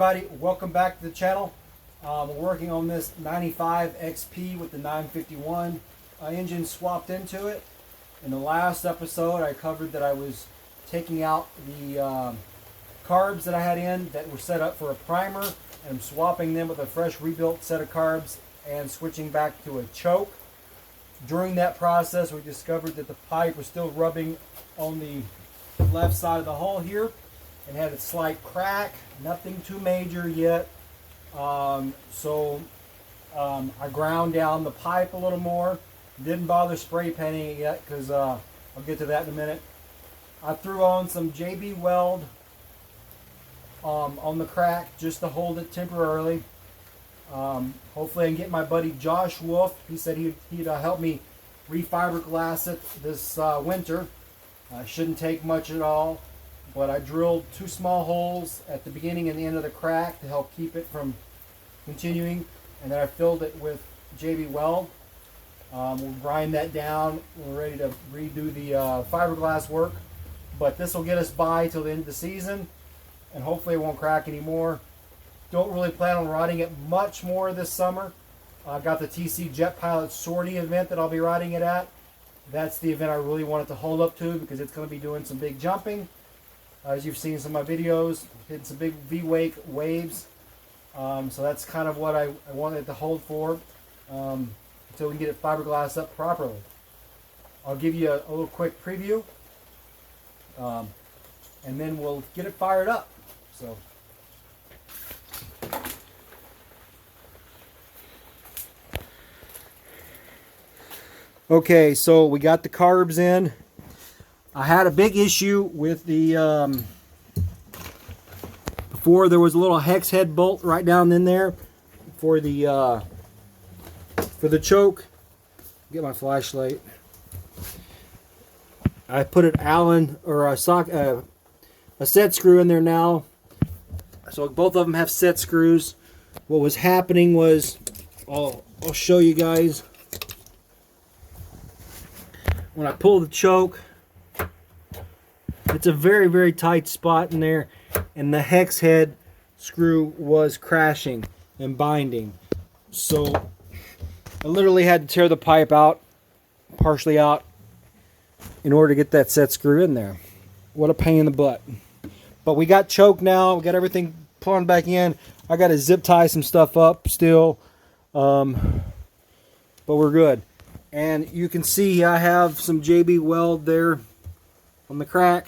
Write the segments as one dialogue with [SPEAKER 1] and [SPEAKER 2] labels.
[SPEAKER 1] everybody, welcome back to the channel. We're working on this 95 XP with the 951 engine swapped into it. In the last episode I covered that I was taking out the carbs that I had in that were set up for a primer, and I'm swapping them with a fresh rebuilt set of carbs and switching back to a choke. During that process we discovered that the pipe was still rubbing on the left side of the hull here and had a slight crack, nothing too major yet. I ground down the pipe a little more. Didn't bother spray painting it yet because I'll get to that in a minute. I threw on some JB Weld on the crack just to hold it temporarily. Hopefully I can get my buddy Josh Wolf. He said he'd help me re-fiberglass it this winter. Shouldn't take much at all. But I drilled 2 small holes at the beginning and the end of the crack to help keep it from continuing, and then I filled it with JB Weld. We'll grind that down. We're ready to redo the fiberglass work, but this will get us by till the end of the season, and hopefully it won't crack anymore. Don't really plan on riding it much more this summer. I've got the TC Jet Pilot sortie event that I'll be riding it at. That's the event I really want it to hold up to because it's going to be doing some big jumping. As you've seen in some of my videos, hitting some big V-wake waves. So that's kind of what I wanted it to hold for until we can get it fiberglassed up properly. I'll give you a little quick preview, and then we'll get it fired up. So. Okay, so we got the carbs in. I had a big issue with the before. There was a little hex head bolt right down in there for the choke. Get my flashlight. I put an Allen or a set screw in there now, so both of them have set screws. What was happening was, I'll show you guys. When I pull the choke, it's a very, very tight spot in there, and the hex head screw was crashing and binding. So I literally had to tear the pipe out, partially out, in order to get that set screw in there. What a pain in the butt. But we got choke now. We got everything plumbed back in. I got to zip tie some stuff up still, but we're good. And you can see I have some JB Weld there on the crack.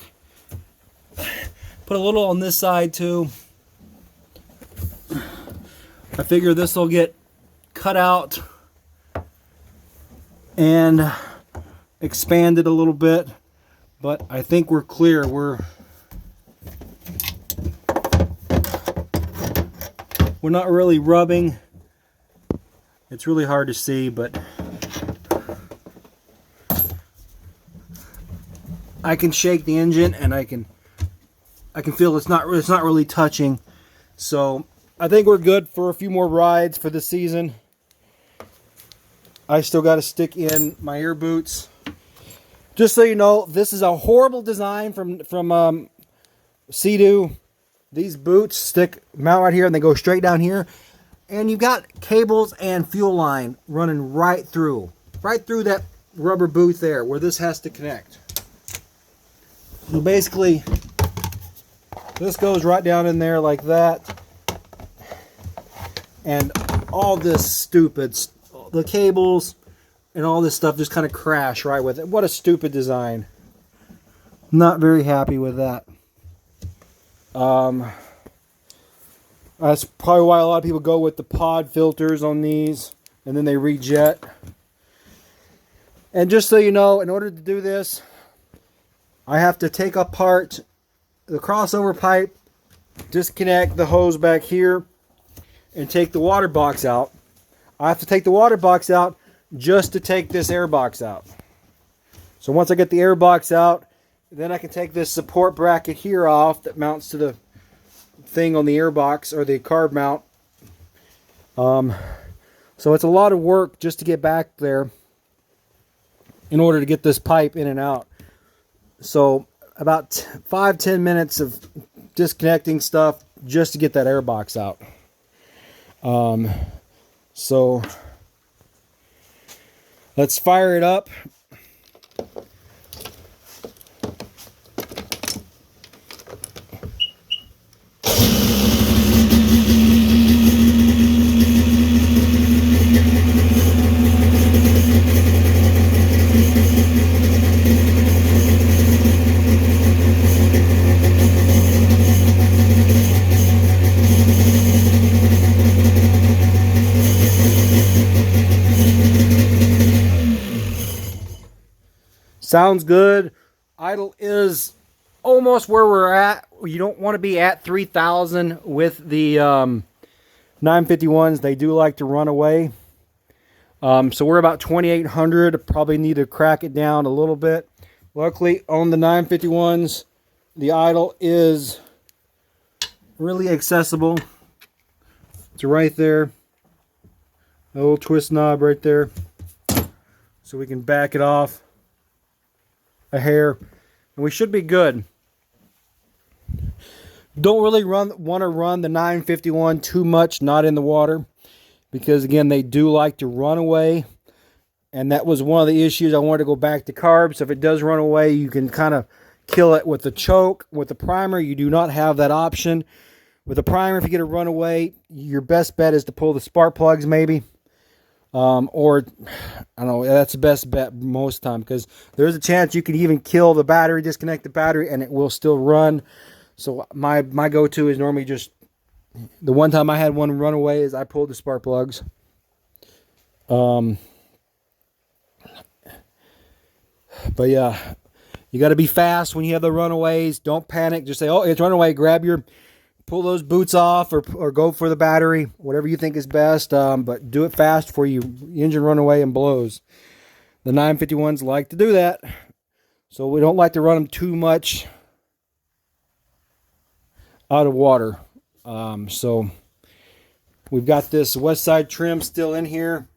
[SPEAKER 1] Put a little on this side too. I figure this will get cut out and expanded a little bit, but I think we're clear. We're not really rubbing. It's really hard to see, but I can shake the engine and I can feel it's not really touching. So I think we're good for a few more rides for the season. I still got to stick in my air boots. Just so you know, this is a horrible design from Sea-Doo. These boots mount right here and they go straight down here, and you've got cables and fuel line running right through that rubber boot there where this has to connect. So basically, this goes right down in there like that, and all this the cables and all this stuff just kind of crash right with it. What a stupid design. Not very happy with that. That's probably why a lot of people go with the pod filters on these, and then they rejet. And just so you know, in order to do this, I have to take apart the crossover pipe, disconnect the hose back here, and take the water box out. I have to take the water box out just to take this air box out. So once I get the air box out, then I can take this support bracket here off that mounts to the thing on the air box, or the carb mount. So it's a lot of work just to get back there in order to get this pipe in and out. So about 5-10 minutes of disconnecting stuff just to get that air box out. So let's fire it up. Sounds good. Idle is almost where we're at. You don't want to be at 3,000 with the 951s. They do like to run away. So we're about 2,800. Probably need to crack it down a little bit. Luckily, on the 951s, the idle is really accessible. It's right there. A little twist knob right there. So we can back it off a hair, and we should be good. Don't really want to run the 951 too much, not in the water, because again, they do like to run away, and that was one of the issues. I wanted to go back to Carb. So if it does run away, you can kind of kill it with the choke. With the primer, you do not have that option. With the primer, if you get a runaway, your best bet is to pull the spark plugs maybe. Or I don't know, that's the best bet most of the time, because there's a chance you can even kill the battery, disconnect the battery, and it will still run. So my go-to is normally just, the one time I had one run away is I pulled the spark plugs. But yeah, you got to be fast when you have the runaways. Don't panic. Just say, oh, it's runaway. Pull those boots off, or go for the battery, whatever you think is best. But do it fast before your engine run away and blows. The 951s like to do that, so we don't like to run them too much out of water. So we've got this west side trim still in here.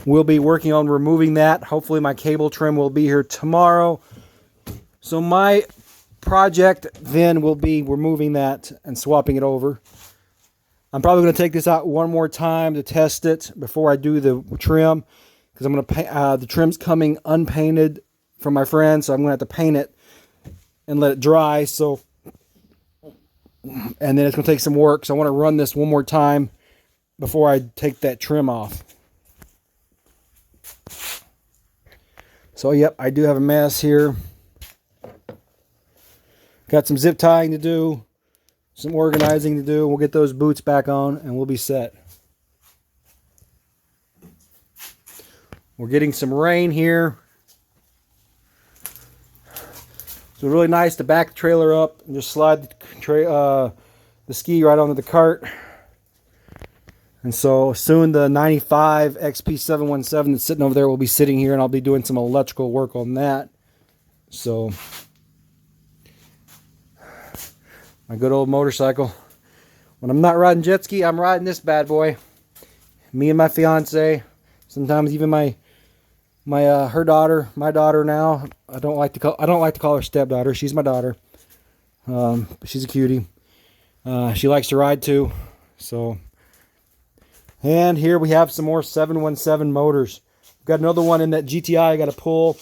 [SPEAKER 1] We'll be working on removing that. Hopefully my cable trim will be here tomorrow. So my project then will be removing that and swapping it over. I'm probably going to take this out one more time to test it before I do the trim, because I'm going to paint. The trim's coming unpainted from my friend, so I'm going to have to paint it and let it dry. So, and then it's going to take some work. So I want to run this one more time before I take that trim off. So yep, I do have a mess here. Got some zip tying to do, some organizing to do. We'll get those boots back on and we'll be set. We're getting some rain here. So really nice to back the trailer up and just slide the ski right onto the cart. And so soon the 95 XP717 that's sitting over there will be sitting here, and I'll be doing some electrical work on that. So my good old motorcycle. When I'm not riding jet ski, I'm riding this bad boy. Me and my fiance, sometimes even her daughter, my daughter now. I don't like to call her stepdaughter. She's my daughter. She's a cutie. She likes to ride too. So, and here we have some more 717 motors. We've got another one in that GTI I got to pull.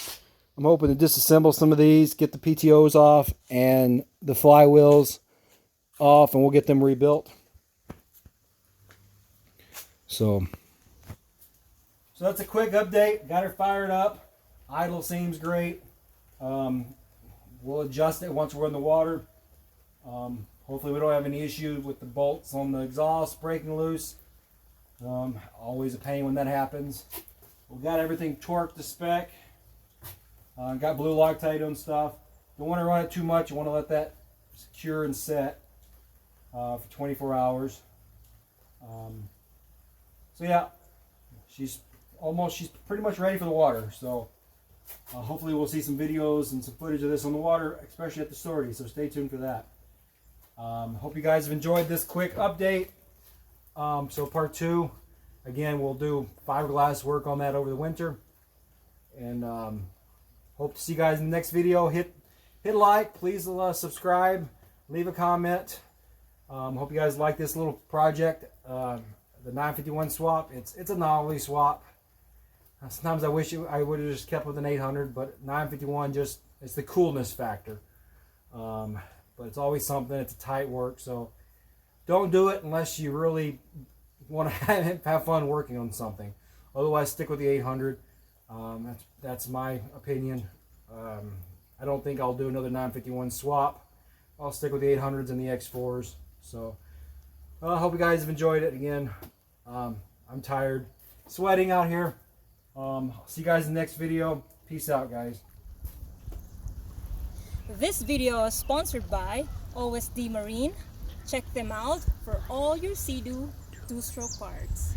[SPEAKER 1] I'm hoping to disassemble some of these, get the PTOs off and the flywheels off, and we'll get them rebuilt. So that's a quick update. Got her fired up. Idle seems great. We'll adjust it once we're in the water. Hopefully we don't have any issues with the bolts on the exhaust breaking loose. Always a pain when that happens. We got everything torqued to spec. Got blue Loctite on stuff. Don't want to run it too much. You want to let that secure and set for 24 hours. So yeah, she's pretty much ready for the water. So hopefully we'll see some videos and some footage of this on the water, especially at the story. So stay tuned for that. Hope you guys have enjoyed this quick update. So part 2, again, we'll do fiberglass work on that over the winter, and Hope to see you guys in the next video. Hit like, please subscribe, leave a comment. Hope you guys like this little project. The 951 swap. It's a novelty swap. Sometimes I wish I would have just kept with an 800, but 951 just, it's the coolness factor. But it's always something. It's a tight work, so don't do it unless you really want to have fun working on something. Otherwise, stick with the 800. That's my opinion. I don't think I'll do another 951 swap. I'll stick with the 800s and the X4s. So I hope you guys have enjoyed it. Again, I'm tired, sweating out here. See you guys in the next video. Peace out, guys.
[SPEAKER 2] This video is sponsored by OSD Marine. Check them out for all your Sea-Doo two-stroke parts.